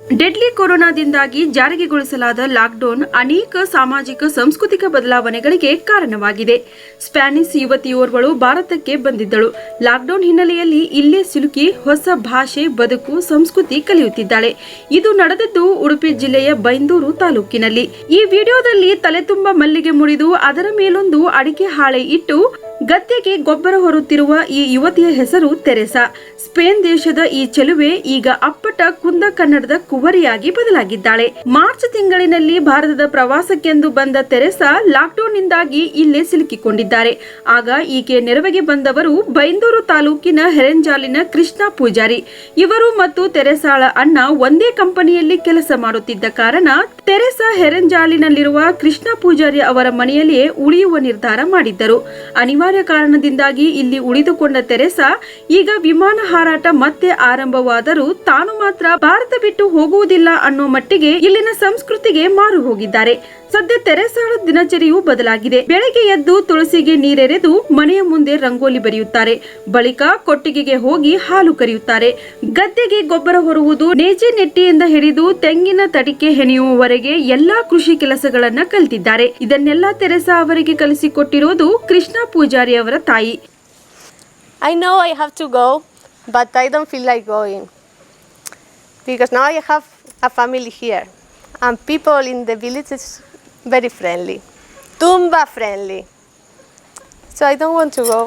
Deadly ಕೊರೋನಾದಿಂದಾಗಿ ಜಾರಿಗೆಗೊಳಿಸಲಾದ lockdown ಅನೇಕ ಸಾಮಾಜಿಕ ಸಾಂಸ್ಕೃತಿಕ ಬದಲಾವಣೆಗಳಿಗೆ ಕಾರಣವಾಗಿದೆ. ಸ್ಪ್ಯಾನಿಷ್ ಯುವತಿಯೋರ್ವಳು ಭಾರತಕ್ಕೆ ಬಂದಿದ್ದಳು. ಲಾಕ್ಡೌನ್ ಹಿನ್ನೆಲೆಯಲ್ಲಿ ಇಲ್ಲೇ ಸಿಲುಕಿ ಹೊಸ ಭಾಷೆ, ಬದುಕು, ಸಂಸ್ಕೃತಿ ಕಲಿಯುತ್ತಿದ್ದಾಳೆ. ಇದು ನಡೆದದ್ದು ಉಡುಪಿ ಜಿಲ್ಲೆಯ ಬೈಂದೂರು ತಾಲೂಕಿನಲ್ಲಿ. ಈ ವಿಡಿಯೋದಲ್ಲಿ ತಲೆ ತುಂಬ ಮಲ್ಲಿಗೆ ಮುಡಿದು ಅದರ ಮೇಲೊಂದು ಅಡಿಕೆ ಹಾಳೆ ಇಟ್ಟು ಗದ್ದೆಗೆ ಗೊಬ್ಬರ ಹೊರುತ್ತಿರುವ ಈ ಯುವತಿಯ ಹೆಸರು ತೆರೆಸಾ. ಸ್ಪೇನ್ ದೇಶದ ಈ ಚೆಲುವೆ ಈಗ ಅಪ್ಪಟ ಕುಂದ ಕನ್ನಡದ ಕುವರಿಯಾಗಿ ಬದಲಾಗಿದ್ದಾಳೆ. ಮಾರ್ಚ್ ತಿಂಗಳಿನಲ್ಲಿ ಭಾರತದ ಪ್ರವಾಸಕ್ಕೆಂದು ಬಂದ ತೆರೆಸಾ ಲಾಕ್ಡೌನ್ನಿಂದಾಗಿ ಇಲ್ಲೇ ಸಿಲುಕಿಕೊಂಡಿದ್ದಾರೆ. ಆಗ ಈಕೆ ನೆರವಿಗೆ ಬಂದವರು ಬೈಂದೂರು ತಾಲೂಕಿನ ಹೆರೆಂಜಾಲಿನ ಕೃಷ್ಣ ಪೂಜಾರಿ. ಇವರು ಮತ್ತು ತೆರೆಸಾಳ ಅಣ್ಣ ಒಂದೇ ಕಂಪನಿಯಲ್ಲಿ ಕೆಲಸ ಮಾಡುತ್ತಿದ್ದ ಕಾರಣ ತೆರೆಸಾ ಹೆರೆಂಜಾಲಿನಲ್ಲಿರುವ ಕೃಷ್ಣ ಪೂಜಾರಿ ಅವರ ಮನೆಯಲ್ಲಿಯೇ ಉಳಿಯುವ ನಿರ್ಧಾರ ಮಾಡಿದ್ದರು. ಅನಿವಾರ್ಯ ಕಾರಣದಿಂದಾಗಿ ಇಲ್ಲಿ ಉಳಿದುಕೊಂಡ ತೆರೆಸಾ ಈಗ ವಿಮಾನ ಹಾರಾಟ ಮತ್ತೆ ಆರಂಭವಾದರೂ ತಾನು ಮಾತ್ರ ಭಾರತ ಬಿಟ್ಟು ಹೋಗುವುದಿಲ್ಲ ಅನ್ನೋ ಮಟ್ಟಿಗೆ ಇಲ್ಲಿನ ಸಂಸ್ಕೃತಿಗೆ ಮಾರು ಹೋಗಿದ್ದಾರೆ. ಸದ್ಯ ತೆರೆಸಾಳ ದಿನಚರಿಯೂ ಬದಲಾಗಿದೆ. ಬೆಳಗ್ಗೆ ಎದ್ದು ತುಳಸಿಗೆ ನೀರೆರೆದು ಮನೆಯ ಮುಂದೆ ರಂಗೋಲಿ ಬರೆಯುತ್ತಾರೆ. ಬಳಿಕ ಕೊಟ್ಟಿಗೆಗೆ ಹೋಗಿ ಹಾಲು ಕರೆಯುತ್ತಾರೆ. ಗದ್ದೆಗೆ ಗೊಬ್ಬರ ಹೊರುವುದು, ನೇಜೆ ನೆಟ್ಟಿಯಿಂದ ಹಿಡಿದು ತೆಂಗಿನ ತಡಿಕೆ ಹೆಣೆಯುವವರೆಗೆ ಎಲ್ಲಾ ಕೃಷಿ ಕೆಲಸಗಳನ್ನ ಕಲಿತಿದ್ದಾರೆ. ಇದನ್ನೆಲ್ಲ ತೆರೆಸಾ ಅವರಿಗೆ ಕಲಿಸಿಕೊಟ್ಟಿರೋದು ಕೃಷ್ಣ ಪೂಜಾರಿ ಅವರ ತಾಯಿ. I know I have to go, but I don't feel like going because now I have a family here and people in the village is very friendly, tumba friendly, so I don't want to go.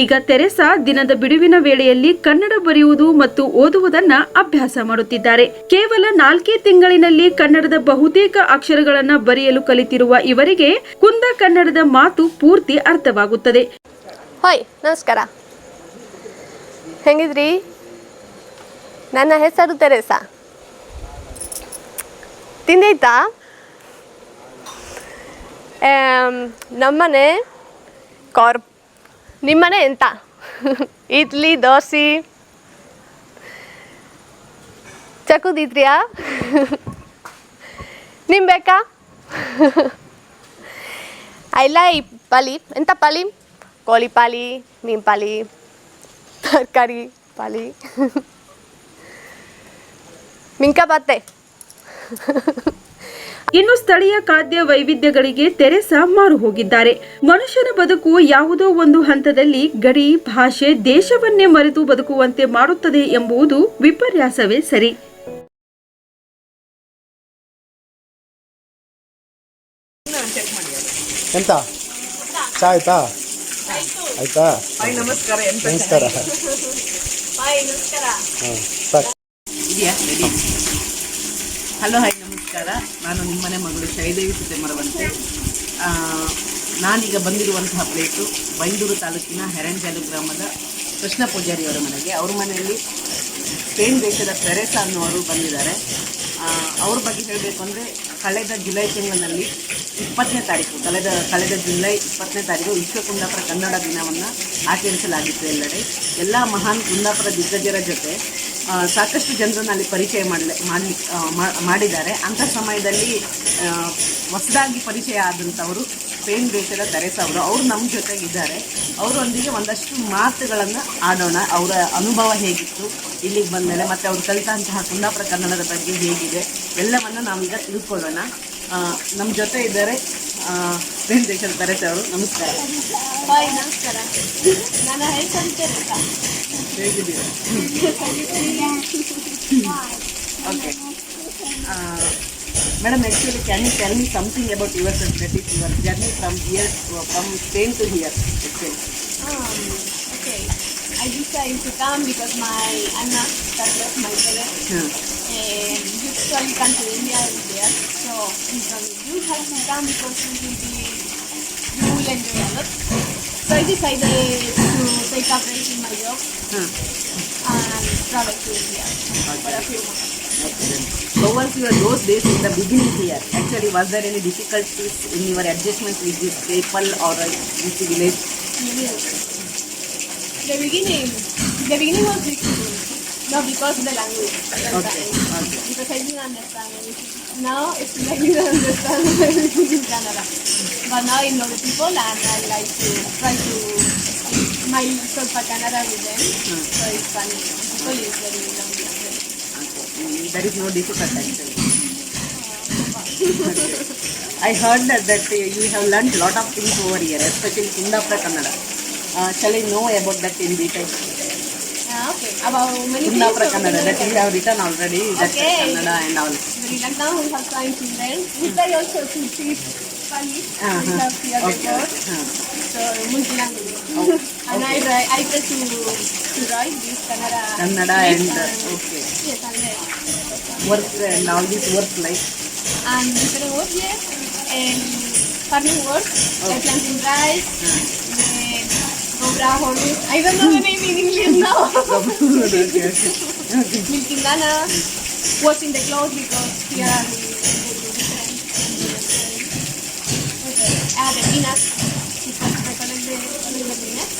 ಈಗ Theresa ದಿನದ ಬಿಡುವಿನ ವೇಳೆಯಲ್ಲಿ ಕನ್ನಡ ಬರೆಯುವುದು ಮತ್ತು ಓದುವುದನ್ನ ಅಭ್ಯಾಸ ಮಾಡುತ್ತಿದ್ದಾರೆ. ಕೇವಲ 4 ತಿಂಗಳಿನಲ್ಲಿ ಕನ್ನಡದ ಬಹುತೇಕ ಅಕ್ಷರಗಳನ್ನ ಬರೆಯಲು ಕಲಿತಿರುವ ಇವರಿಗೆ ಕುಂದ ಕನ್ನಡದ ಮಾತು ಪೂರ್ತಿ ಅರ್ಥವಾಗುತ್ತದೆ. ಹಾಯ್, ನಮಸ್ಕಾರ. ಹೆಂಗಿದ್ರಿ? ನನ್ನ ಹೆಸರು ತೆರೆಸಾ. ತಿಂದೈತಾ? ನಮ್ಮನೆ ನಿಮ್ಮನೆ ಎಂತ? ಇಡ್ಲಿ, ದೋಸೆ, ಚಕುದಿದ್ರಿಯಾ? ನಿಮ್ ಬೇಕಾ? ಐ ಲೈಕ್ ಪಾಲಿ. ಎಂತ ಪಾಲಿ? ಕೋಳಿ ಪಾಲಿ, ಮೀನು ಪಾಲಿ, ತರಕಾರಿ ಪಾಲಿ, ಮಿಂಕ ಬಾತೆ. ಇನ್ನು ಸ್ಥಳೀಯ ಖಾದ್ಯ ವೈವಿಧ್ಯಗಳಿಗೆ ತೆರೆಸಾ ಮಾರು ಹೋಗಿದ್ದಾರೆ. ಮನುಷ್ಯನ ಬದುಕು ಯಾವುದೋ ಒಂದು ಹಂತದಲ್ಲಿ ಗಡಿ, ಭಾಷೆ, ದೇಶವನ್ನೇ ಮರೆತು ಬದುಕುವಂತೆ ಮಾಡುತ್ತದೆ ಎಂಬುದು ವಿಪರ್ಯಾಸವೇ ಸರಿ. ಎಂತ ಚಾ ಆಯ್ತಾ? ಆಯ್ತಾ? ನಮಸ್ಕಾರ. ನಮಸ್ಕಾರ. ಸಾಕು. ಇದೆಯಾ? ರೆಡಿ. ಹಲೋ, ಹಾಯ್, ನಮಸ್ಕಾರ. ನಾನು ನಿಮ್ಮನೆ ಮಗಳು ಶ್ರೀದೇವಿ ಸುತೆಮರವಂತೆ. ನಾನೀಗ ಬಂದಿರುವಂತಹ ಪ್ಲೇಸು ಬೈಂದೂರು ತಾಲೂಕಿನ ಹೆರೆಂಜಾಲು ಗ್ರಾಮದ ಕೃಷ್ಣ ಪೂಜಾರಿಯವರ ಮನೆಗೆ. ಅವ್ರ ಮನೆಯಲ್ಲಿ ಸ್ಪೇನ್ ದೇಶದ ತೆರೆಸಾ ಅನ್ನುವರು ಬಂದಿದ್ದಾರೆ. ಅವ್ರ ಬಗ್ಗೆ ಹೇಳಬೇಕು ಅಂದರೆ ಕಳೆದ ಜುಲೈ ತಿಂಗಳಿನಲ್ಲಿ 20ನೇ ತಾರೀಕು ಕಳೆದ ಜುಲೈ 20ನೇ ತಾರೀಕು ವಿಶ್ವ ಕುಂದಾಪುರ ಕನ್ನಡ ದಿನವನ್ನು ಆಚರಿಸಲಾಗಿತ್ತು ಎಲ್ಲೆಡೆ. ಎಲ್ಲ ಮಹಾನ್ ಕುಂದಾಪುರ ದಿಗ್ಗಜರ ಜೊತೆ ಸಾಕಷ್ಟು ಜನರನ್ನು ಅಲ್ಲಿ ಪರಿಚಯ ಮಾಡಿದ್ದಾರೆ. ಅಂಥ ಸಮಯದಲ್ಲಿ ಹೊಸದಾಗಿ ಪರಿಚಯ ಆದಂಥವರು ಸ್ಪೇನ್ ದೇಶದ ತೆರೆಸಾ ಅವರು ನಮ್ಮ ಜೊತೆಗಿದ್ದಾರೆ. ಅವರೊಂದಿಗೆ ಒಂದಷ್ಟು ಮಾತುಗಳನ್ನು ಆಡೋಣ. ಅವರ ಅನುಭವ ಹೇಗಿತ್ತು ಇಲ್ಲಿಗೆ ಬಂದಮೇಲೆ, ಮತ್ತು ಅವರು ಕಲಿತಂತಹ ಕುಂದಾಪುರ ಕನ್ನಡದ ಬಗ್ಗೆ ಹೇಗಿದೆ ಎಲ್ಲವನ್ನು ನಾವೀಗ ತಿಳ್ಕೊಳ್ಳೋಣ. ನಮ್ಮ ಜೊತೆ ಇದ್ದಾರೆ ಸ್ಪೇನ್ ದೇಶದ ತೆರೆಸಾ ಅವರು. ನಮಸ್ಕಾರ. ನಮಸ್ಕಾರ. ನನ್ನ ಹೆಸರು ತೆರೆಸಾ. ಹೇಗಿದ್ದೀರಾ? Okay madam, actually can you tell me something about yourself, that is your journey from Spain to here actually? Okay, I decided to come because I'm not that love my parents. And usually come to India every year, so he told me you have to come because you will enjoy a lot. So I decided to take a break in my job and travel to India for a few months. How was those days in the beginning here? Actually, was there any difficulties in your adjustment with these people or with the village? Yes. The beginning was difficult. No, because of the language. Okay. Because I didn't understand everything. Now it's like I didn't understand everything in Canada. But now I know the people and I like to try to speak my Solpa Canada with them. So it's funny. People is very lovely. there is no difficult actually. I heard that you have learned lot of things over here, especially Kundapura Kannada. Shall I know about that in detail? Okay. About many things. Kundapura Kannada that you have written already, that's Okay. Kannada and all. Very like now we have time to learn. We try also to teach Spanish. We have here the Okay. board. So multilingual. And I try to write this Kannada. Kannada and okay. Yes, and then. Work and all this work like And different words here. And farming work. Like planting rice. Then cobra horse. I don't know the name in English now. Milking Dana. Washing the clothes because here are the different. Okay. The peanuts. Because they collect the peanuts.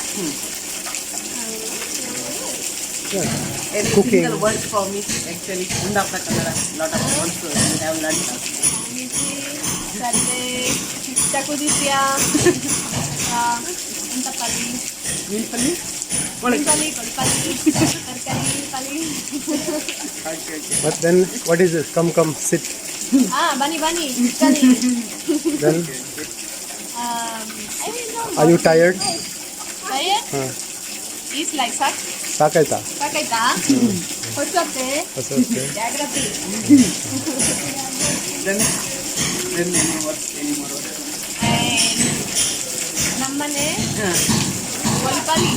any Cooking. single word for me actually Kundapura Kannada, lot of words you have learned. Chakuditya, Antapalli, Milpalli? Impalli, Kolpalli, Tarkari, Palli. Okay. But then, what is this? Come, sit. Bunny, Kali. Then, I don't know. are you tired? Tired? It's like Sakaita. Sakaita. Hochote. That's okay. Jagrati. Then any words, any more words? And Nammane, Ah, Kolpalli.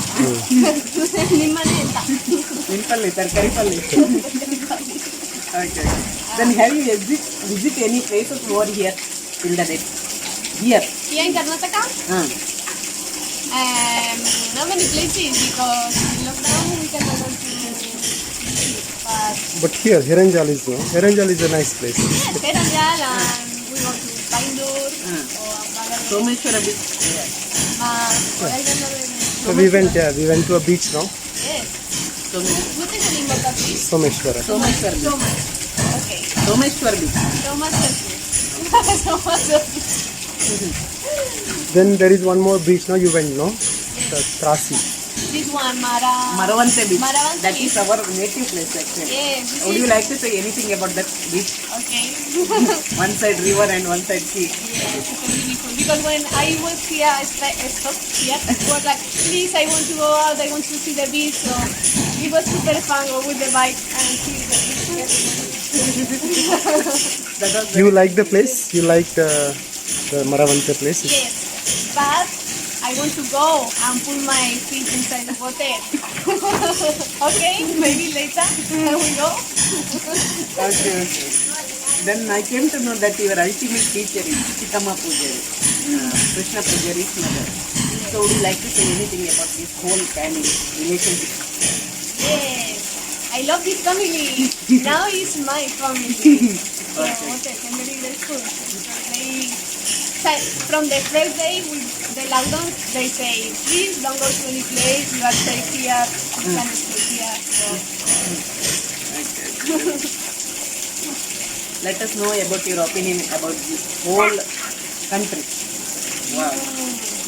Nimmane enta. Milpalli, Tarkaripalli. Okay. Then have you visit any places over here till the date? Here. Here in Karnataka? Ah. Not many places because in lockdown we cannot go to but But here, Heranjal is no. Heranjal is a nice place. yes, Keranjal and we go to Bangalore or Bangalore. Someshwara beach. So we went to a beach now. Yes. Someshwara. What is the name of the beach? Someshwara. Someshwara So beach. much. Okay. Someshwara beach. So much. So much. Then there is one more beach now. You went no. The Trasi. This one, Maravante beach. Maravante That beach. is our native place actually. Yes. This Would is you like to say anything about that beach? okay. One side river and one side sea. Yes, it's beautiful. Because when I was here, I stopped here. It was like, please, I want to go out, I want to see the beach. So it was super fun go with the bike and see the beach. That was You like the place? You like the Maravante place? Yes, but I want to go and put my feet inside the hotel. Okay, maybe later when we go. okay. Then I came to know that your ultimate teacher is Chikama Pujari, Krishna Pujari's mother. So would you like to say anything about this whole family relationship? Yes, I love this family. Now it's my family. So, Okay. okay, I'm very grateful. From the first day with the lockdown, they say, please don't go to any place, you are safe here, you can stay here. So, Let us know about your opinion about this whole country. Wow.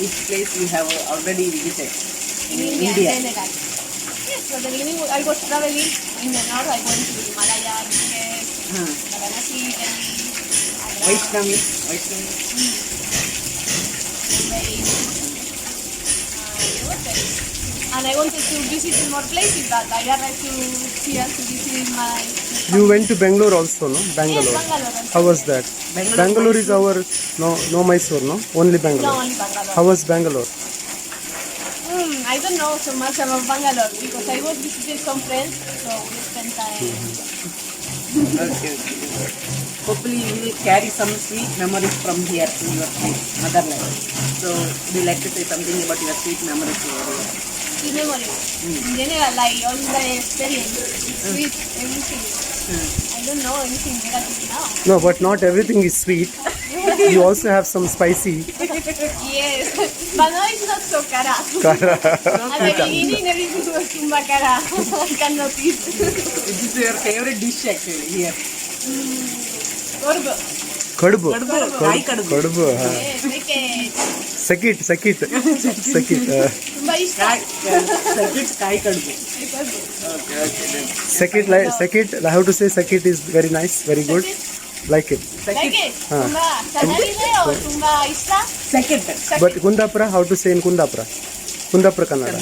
Which place you have already visited in India? general. Yes, for the beginning I was traveling in the north, I went to Himalaya, Rishikesh, Varanasi, Delhi, Agra, Vaishnavi. and I wanted to visit more places, but I arrived to here to visit my... You went to Bangalore also, no? Bangalore. Yes, Bangalore. How was that? Bangalore is our no Mysore, no? Only No, Bangalore. only Bangalore. How was Bangalore? I don't know so much about Bangalore because I was visiting some friends, so we spent time. Okay. Hopefully you will carry some sweet memories from here to your motherland. So would you like to say something about your sweet memories over here? Sweet memories. In general, like all the experience, sweet, everything. I don't know anything negative now. No, but not everything is sweet. You also have some spicy. Yes, but now it's not so cara. At the beginning, everything was tumba cara. I cannot eat. This is your favorite dish actually here. Gorgo. ಕಡುಬು ಕಾಯಿ ಕಡುಬು. ಕಡುಬು Take it. ಸಕಿಟ್ ಸಕಿಟ್ ಸಕಿಟ್ ತುಂಬಾ ಇಷ್ಟ. ಕಾಯಿ ಕಡುಬು. ಸಕಿಟ್ ಸಕಿಟ್ ಐ ಹ್ಯಾವ್ ಟು ಸೇ ಸಕಿಟ್ is very nice very good like it Like it. ಹಾ. ತುಂಬಾ ಚೆನ್ನಾಗಿದೆ or ತುಂಬಾ ಇಷ್ಟ. Second but Kundapura how to say in Kundapura Kundapura Kannada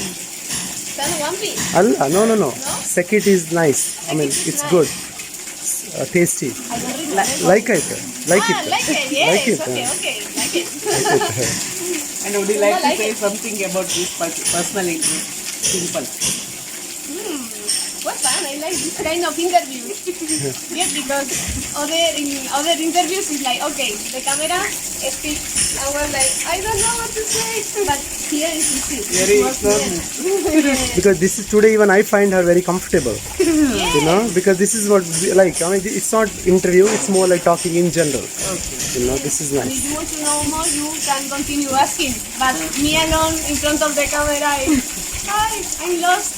Sanu Wampi. ಅಲ್ಲ ನೋ ನೋ ನೋ ಸಕಿಟ್ is nice I mean it's good tasty I don't remember. Like it like it Like it. Yes. Like it, Okay. Okay. Like it. And would you like to Like say it. something about this personal interview? Simple. What fun! I like this kind of interviews. Yes, because other interviews is like, okay, the camera speaks, and we're like, I don't know what to say, but here is easy. Very because this is today even I find her very comfortable you know because this is what like I mean it's not interview it's more like talking in general you know this is And nice if you want to know more, you can continue asking. But me alone in front of the camera, hi, I'm lost.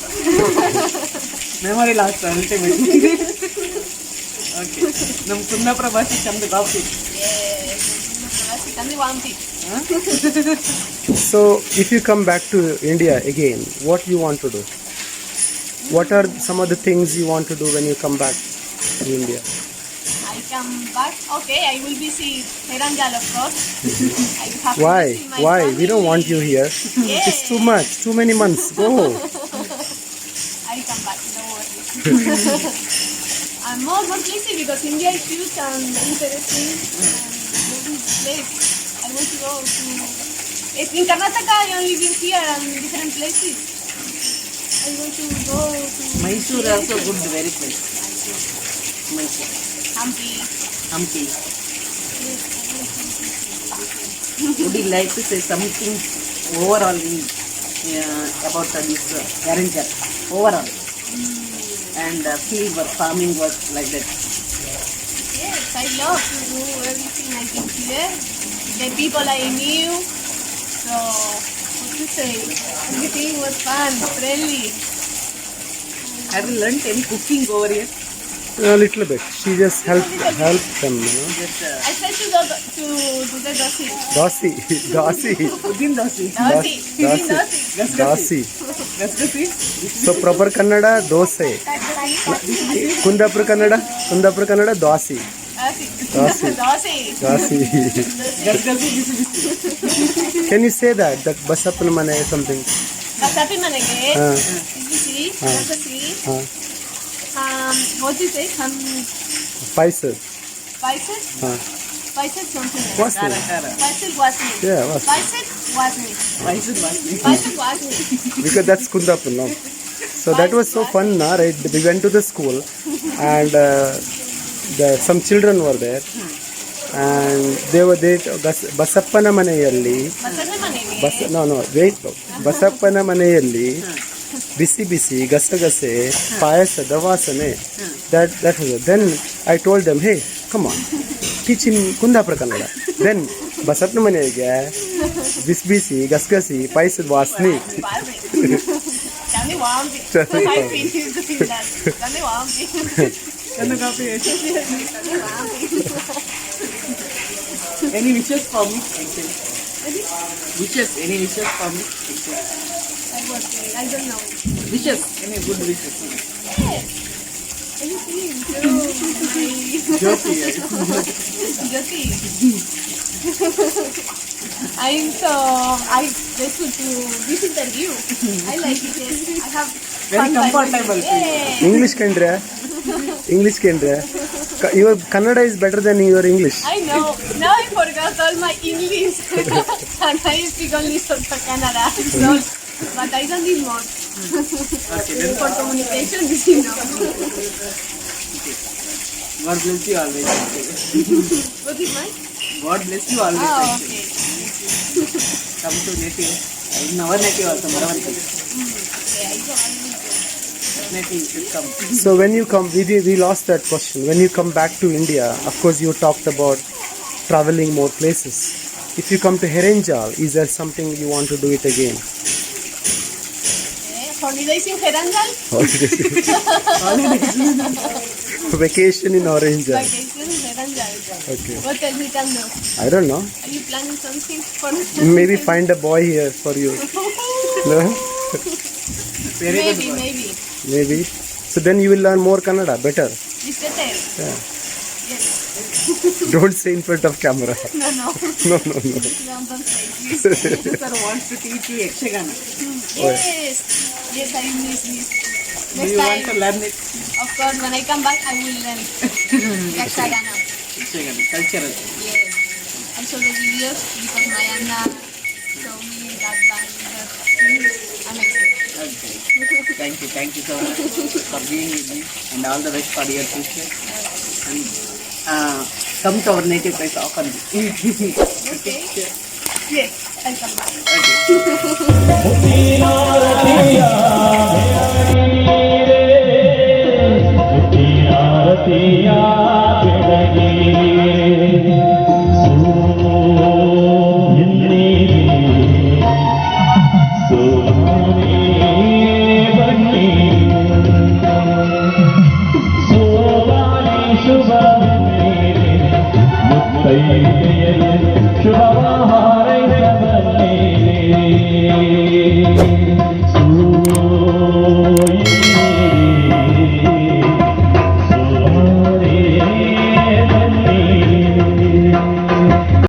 Memory lost ultimately. Okay. ನಮ್ಮ ಕುಂದಾಪುರ ಭಾಷೆ ಚಂದ coffee. Yes, Sanu Wampi. so if you come back to India again what you want to do what are some of the things you want to do when you come back to India I come back. Okay, I will visit Heranjal, of course. I have to why visit my why we don't family. want you here Yes. it's too much too many months go I come back, don't worry. And more places because India is huge and interesting and very place. I want to go to. In Karnataka, I only been here and different places. I want to go to Mysuru also good, very place. Mysuru. Hampi. Hampi. Yes, I want to Would you like to say something overall in, about this arranger overall and field work, farming work like that? Yes, I love to do everything I did here. The people I knew. So, what to say? Everything was fun, friendly. Have you learnt any cooking over here? a little bit she just help them you know Just I tried to do the dosi. dosi dosi ಉದ್ದಿನ dosa. Dosi. dosi dosi ಗಸಗಸಿ. so proper kannada dosa Kundapura Kannada dosa Dosi. Dosi. dosi ಗಸಗಸಿ busy busy. can you say that ಬಸಪ್ಪನ ಮನೆ something Kasapi manege. ಹಾ Dosi. Dosi. ಹಾ What is it? spices Spices? ಹಾ Spices something like what's ಖಾರ it ಖಾರ. Spices was me. yeah what's Spices was me. Mysuru ವಾಸನೆ. Spices was me. because that's Kundapur no so that was so fun na right we went to the school and some children were there and they ಬಸಪ್ಪನ ಮನೆಯಲ್ಲಿ Masana manege. no wait ಬಸಪ್ಪನ ಮನೆಯಲ್ಲಿ ಬಿಸಿ ಬಿಸಿ ಗಸಗಸೆ ಪಾಯಸದ ವಾಸನೆ that was it. Then I told them hey come on teach in Kundapura Kannada then ಬಸಪ್ಪನ ಮನೆಗೆ ಬಿಸಿ ಬಿಸಿ ಗಸಗಸಿ ಪಾಯಸದ ವಾಸನೆ Chani Wampi. Chani I Wampi. finished doing that. Chani Wampi. ಚಂದ coffee ಆಯ್ತು. Chani Wampi. Any wishes for me? Actually. Wishes. Any wishes for me? Actually. I don't know. Wishes. Any good wishes? Yes. Anything. Jyoti. Jyoti. I'm grateful to this interview. I like it. Yes. I have Very fun time. comfortable. Yeah. English kendra your Kannada is better than your English I know. Now I forgot all my English. And I speak only Soto Kannada. So, but I don't need more. Okay, then For communication, you know. God bless you always. What is mine? God bless you always. Oh, actually. okay. Come to native. In our native also, Maravanti. Okay, I go. Native should come. so when you come we lost that question when you come back to India of course you talked about traveling more places if you come to Heranjal is there something you want to do it again Holidays in Heranjal? Vacation in Orange. Vacation in Heranjal. Okay. What tell me? I don't know. Are you planning something for Maybe find a boy here for you. No? Very good. Maybe. Maybe. So then you will learn more Kannada better. Is that it? Yeah. Yes. Don't say in front of camera. No. No. No, don't say please. Sir wants to teach you Yakshagana. Yes. Yes, I miss. Do Next you want to time, learn it? of course, when I come back, I will learn Yakshagana. Yakshagana, cultural. Yes. Also the videos because my Anna showed me that band. Amazing. Okay. Thank you so much for being with me and all the best for your future. And come to our native place often. Okay. Yes, I'll come back. Okay.